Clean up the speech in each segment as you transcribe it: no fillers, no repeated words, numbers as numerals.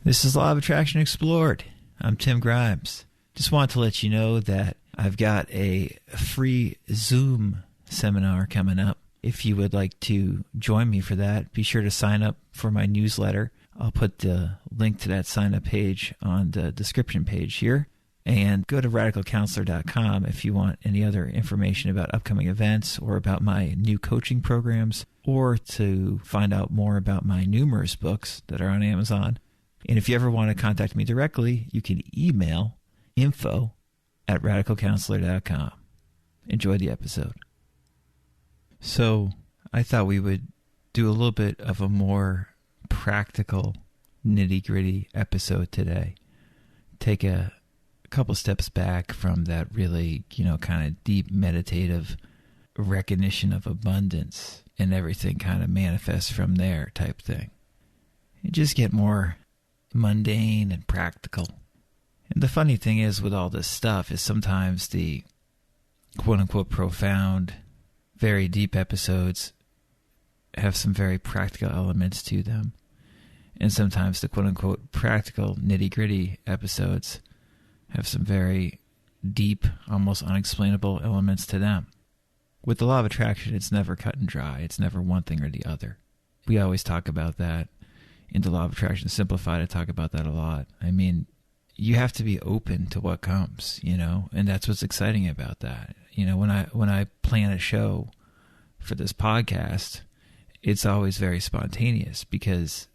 This is Law of Attraction Explored. I'm Tim Grimes. Just want to let you know that I've got a free Zoom seminar coming up. If you would like to join me for that, be sure to sign up for my newsletter. I'll put the link to that sign-up page on the description page here. And go to radicalcounselor.com if you want any other information about upcoming events or about my new coaching programs, or to find out more about my numerous books that are on Amazon. And if you ever want to contact me directly, you can email info@radicalcounselor.com. Enjoy the episode. So I thought we would do a little bit of a more practical, nitty-gritty episode today. Take a couple steps back from that really, kind of deep meditative recognition of abundance and everything kind of manifests from there type thing. And just get more mundane and practical. And the funny thing is with all this stuff is sometimes the quote-unquote profound, very deep episodes have some very practical elements to them. And sometimes the quote-unquote practical nitty-gritty episodes have some very deep, almost unexplainable elements to them. With the law of attraction, it's never cut and dry. It's never one thing or the other. We always talk about that. In the Law of Attraction Simplified, I talk about that a lot. I mean, you have to be open to what comes, and that's what's exciting about that. When I plan a show for this podcast, it's always very spontaneous because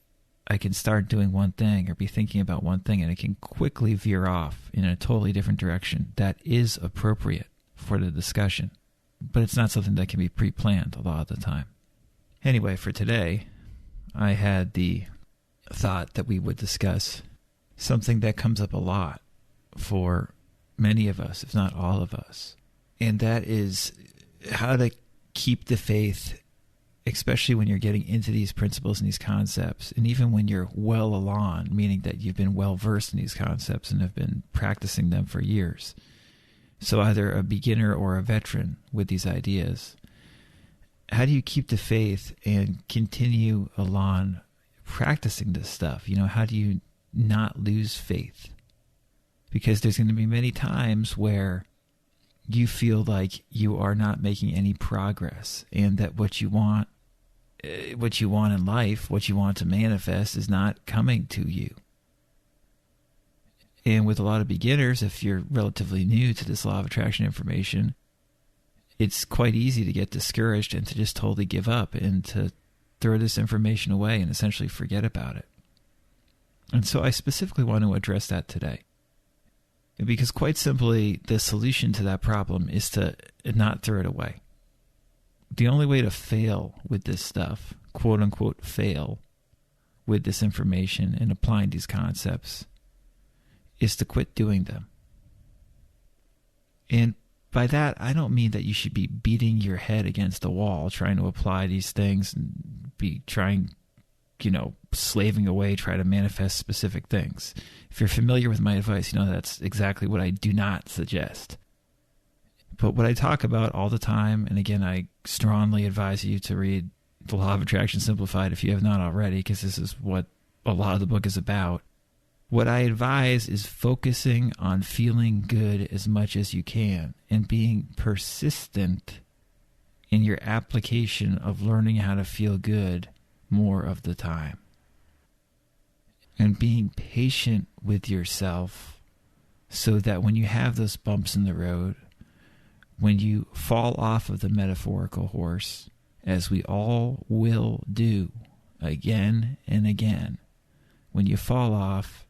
I can start doing one thing or be thinking about one thing, and it can quickly veer off in a totally different direction that is appropriate for the discussion. But it's not something that can be pre-planned a lot of the time. Anyway, for today, I had the thought that we would discuss something that comes up a lot for many of us, if not all of us. And that is how to keep the faith, especially when you're getting into these principles and these concepts, and even when you're well along, meaning that you've been well versed in these concepts and have been practicing them for years. So either a beginner or a veteran with these ideas. How do you keep the faith and continue along practicing this stuff? How do you not lose faith? Because there's going to be many times where you feel like you are not making any progress, and that what you want in life, what you want to manifest, is not coming to you. And with a lot of beginners, if you're relatively new to this law of attraction information, it's quite easy to get discouraged and to just totally give up and to throw this information away and essentially forget about it. And so I specifically want to address that today. Because quite simply, the solution to that problem is to not throw it away. The only way to fail with this stuff, quote unquote fail with this information and applying these concepts, is to quit doing them. And by that, I don't mean that you should be beating your head against the wall trying to apply these things and be trying, slaving away, try to manifest specific things. If you're familiar with my advice, that's exactly what I do not suggest. But what I talk about all the time, and again, I strongly advise you to read The Law of Attraction Simplified if you have not already, because this is what a lot of the book is about. What I advise is focusing on feeling good as much as you can and being persistent in your application of learning how to feel good more of the time. And being patient with yourself so that when you have those bumps in the road, when you fall off of the metaphorical horse, as we all will do again and again, when you fall off,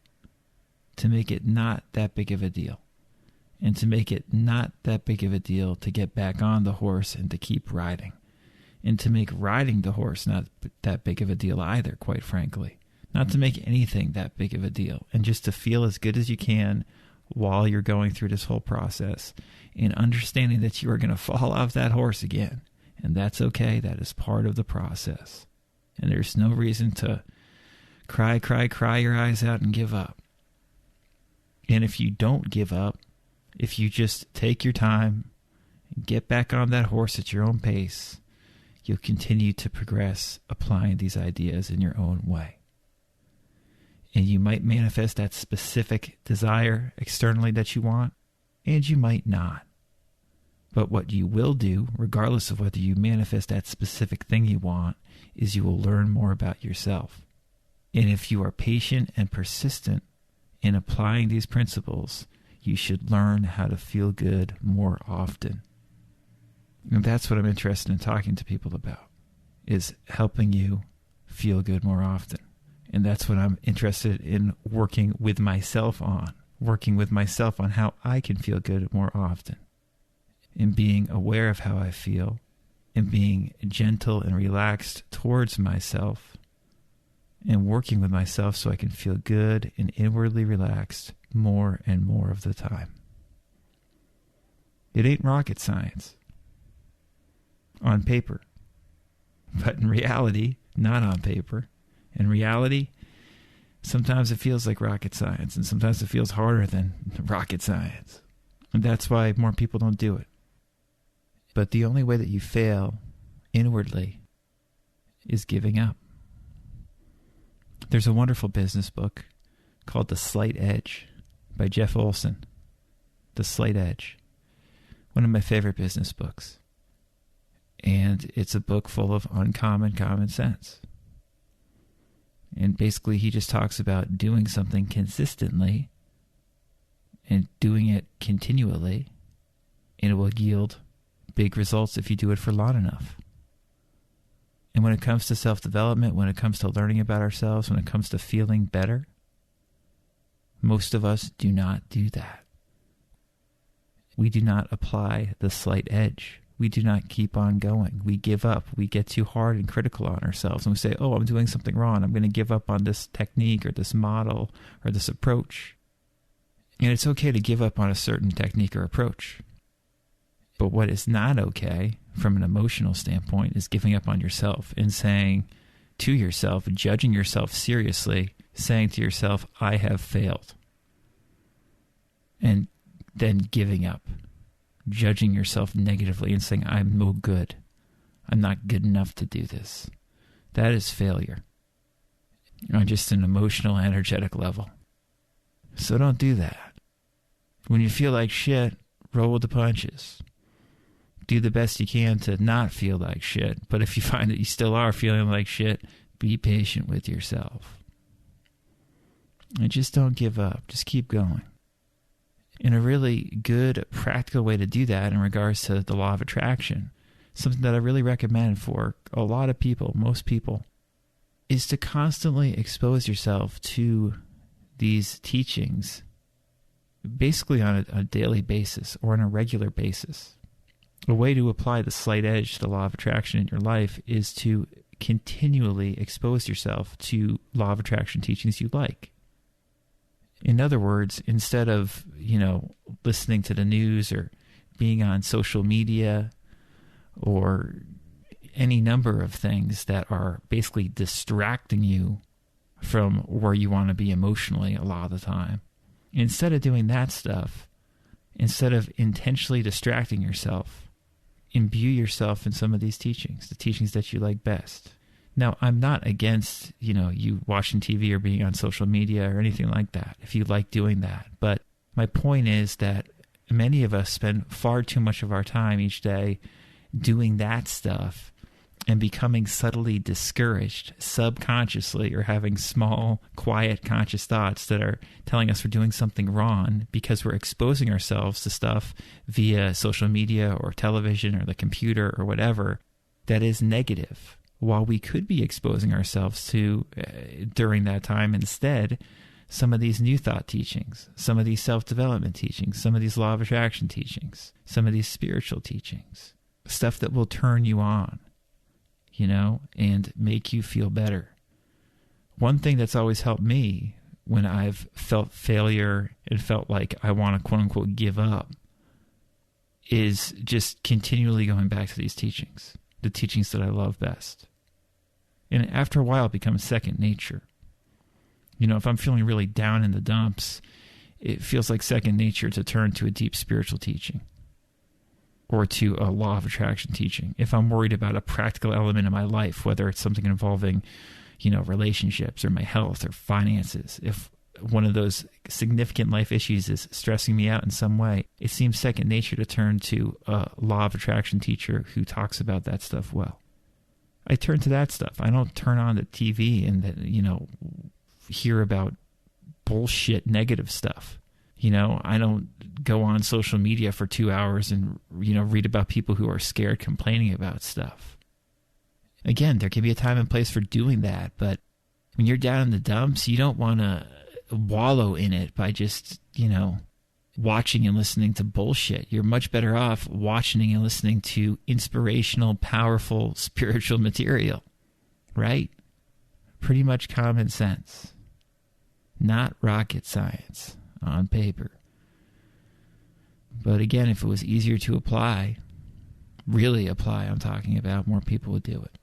to make it not that big of a deal. And to make it not that big of a deal to get back on the horse and to keep riding. And to make riding the horse not that big of a deal either, quite frankly. Not to make anything that big of a deal. And just to feel as good as you can while you're going through this whole process. And understanding that you are going to fall off that horse again. And that's okay. That is part of the process. And there's no reason to cry your eyes out and give up. And if you don't give up, if you just take your time and get back on that horse at your own pace, you'll continue to progress applying these ideas in your own way. And you might manifest that specific desire externally that you want, and you might not. But what you will do, regardless of whether you manifest that specific thing you want, is you will learn more about yourself. And if you are patient and persistent in applying these principles, you should learn how to feel good more often. And that's what I'm interested in talking to people about, is helping you feel good more often. And that's what I'm interested in working with myself on how I can feel good more often, in being aware of how I feel, and being gentle and relaxed towards myself, and working with myself so I can feel good and inwardly relaxed more and more of the time. It ain't rocket science on paper, but in reality, not on paper. In reality, sometimes it feels like rocket science, and sometimes it feels harder than rocket science. And that's why more people don't do it. But the only way that you fail inwardly is giving up. There's a wonderful business book called The Slight Edge by Jeff Olson. The Slight Edge. One of my favorite business books. And it's a book full of uncommon common sense. And basically he just talks about doing something consistently and doing it continually, and it will yield big results if you do it for long enough. And when it comes to self-development, when it comes to learning about ourselves, when it comes to feeling better, most of us do not do that. We do not apply the slight edge. We do not keep on going. We give up. We get too hard and critical on ourselves. And we say, oh, I'm doing something wrong. I'm going to give up on this technique or this model or this approach. And it's okay to give up on a certain technique or approach. But what is not okay from an emotional standpoint is giving up on yourself and saying to yourself, judging yourself seriously, saying to yourself, I have failed. And then giving up. Judging yourself negatively and saying, I'm no good. I'm not good enough to do this. That is failure on just an emotional, energetic level. So don't do that. When you feel like shit, roll with the punches. Do the best you can to not feel like shit. But if you find that you still are feeling like shit, be patient with yourself. And just don't give up. Just keep going. And a really good practical way to do that in regards to the law of attraction, something that I really recommend for a lot of people, most people, is to constantly expose yourself to these teachings basically on a daily basis or on a regular basis. A way to apply the slight edge to the law of attraction in your life is to continually expose yourself to law of attraction teachings you like. In other words, instead of, listening to the news or being on social media or any number of things that are basically distracting you from where you want to be emotionally a lot of the time, instead of doing that stuff, instead of intentionally distracting yourself, imbue yourself in some of these teachings, the teachings that you like best. Now, I'm not against, you watching TV or being on social media or anything like that, if you like doing that. But my point is that many of us spend far too much of our time each day doing that stuff and becoming subtly discouraged subconsciously, or having small, quiet, conscious thoughts that are telling us we're doing something wrong because we're exposing ourselves to stuff via social media or television or the computer or whatever that is negative. While we could be exposing ourselves to, during that time instead, some of these new thought teachings, some of these self-development teachings, some of these law of attraction teachings, some of these spiritual teachings, stuff that will turn you on, and make you feel better. One thing that's always helped me when I've felt failure and felt like I want to quote-unquote give up is just continually going back to these teachings, the teachings that I love best. And after a while, it becomes second nature. If I'm feeling really down in the dumps, it feels like second nature to turn to a deep spiritual teaching or to a law of attraction teaching. If I'm worried about a practical element in my life, whether it's something involving, relationships or my health or finances, if one of those significant life issues is stressing me out in some way, it seems second nature to turn to a law of attraction teacher who talks about that stuff well. I turn to that stuff. I don't turn on the TV and hear about bullshit negative stuff. I don't go on social media for 2 hours and, read about people who are scared complaining about stuff. Again, there can be a time and place for doing that, but when you're down in the dumps, you don't want to wallow in it by just, watching and listening to bullshit. You're much better off watching and listening to inspirational, powerful, spiritual material, right? Pretty much common sense. Not rocket science on paper. But again, if it was easier to apply, really apply, I'm talking about, more people would do it.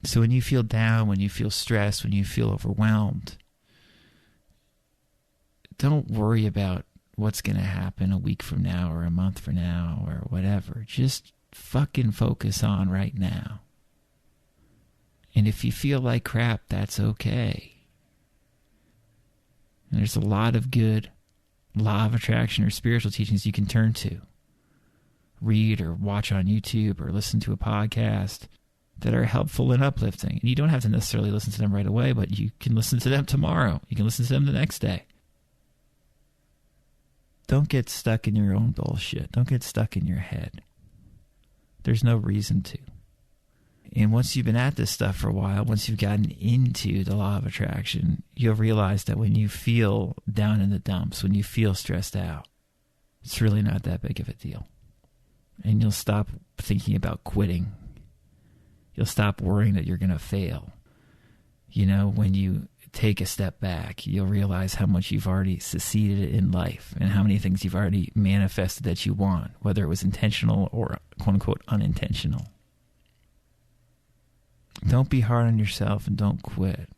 So when you feel down, when you feel stressed, when you feel overwhelmed, don't worry about what's going to happen a week from now or a month from now or whatever. Just fucking focus on right now. And if you feel like crap, that's okay. And there's a lot of good law of attraction or spiritual teachings you can turn to. Read or watch on YouTube or listen to a podcast that are helpful and uplifting. And you don't have to necessarily listen to them right away, but you can listen to them tomorrow. You can listen to them the next day. Don't get stuck in your own bullshit. Don't get stuck in your head. There's no reason to. And once you've been at this stuff for a while, once you've gotten into the law of attraction, you'll realize that when you feel down in the dumps, when you feel stressed out, it's really not that big of a deal. And you'll stop thinking about quitting. You'll stop worrying that you're going to fail. When you take a step back, you'll realize how much you've already succeeded in life and how many things you've already manifested that you want, whether it was intentional or quote-unquote unintentional. Don't be hard on yourself and don't quit.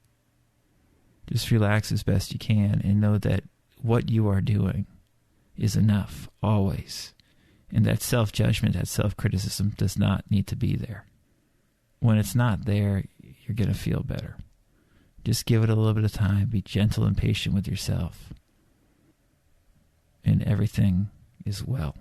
Just relax as best you can and know that what you are doing is enough, always. And that self-judgment, that self-criticism does not need to be there. When it's not there, you're going to feel better. Just give it a little bit of time. Be gentle and patient with yourself. And everything is well.